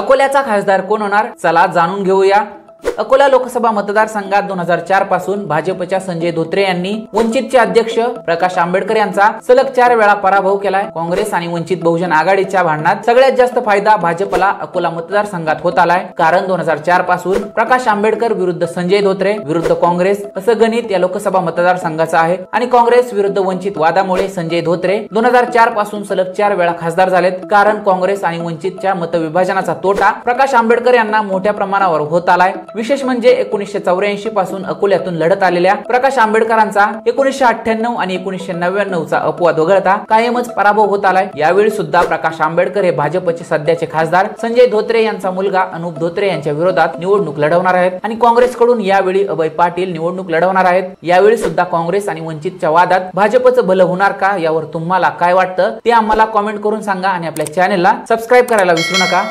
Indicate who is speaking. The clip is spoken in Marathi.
Speaker 1: अकोल्याचा खासदार कोण होणार, चला जाणून घेऊया। अकोला लोकसभा मतदारसंघात 2004 पासून भाजपच्या संजय धोत्रे यांनी वंचितचे अध्यक्ष प्रकाश आंबेडकर यांचा सलग 4 वेळा पराभव केलाय। काँग्रेस आणि वंचित बहुजन आघाडीच्या भांडणात सगळ्यात जास्त फायदा भाजपला अकोला मतदारसंघात होत आलाय। कारण 2004 पासून प्रकाश आंबेडकर विरुद्ध संजय धोत्रे विरुद्ध काँग्रेस असं गणित या लोकसभा मतदारसंघाचं आहे आणि काँग्रेस विरुद्ध वंचित वादामुळे संजय धोत्रे 2004 पासून सलग 4 वेळा खासदार झालेत। कारण काँग्रेस आणि वंचितच्या मतविभाजनाचा तोटा प्रकाश आंबेडकर यांना मोठ्या प्रमाणावर होत आलाय। विशेष म्हणजे 1984 पासून अकोल्यातून लढत आलेल्या प्रकाश आंबेडकरांचा 1998 आणि 1999 चा अपवाद वगळता कायमच पराभव होत आलाय। यावेळी सुद्धा प्रकाश आंबेडकर हे भाजपचे सध्याचे खासदार संजय धोत्रे यांचा मुलगा अनुप धोत्रे यांच्या विरोधात निवडणूक लढवणार आहेत आणि काँग्रेसकडून यावेळी अभय पाटील निवडणूक लढवणार आहेत। यावेळी सुद्धा काँग्रेस आणि वंचितच्या वादात भाजपचं भलं होणार का, यावर तुम्हाला काय वाटतं ते आम्हाला कमेंट करून सांगा आणि आपल्या चॅनलला सबस्क्राइब करायला विसरू नका।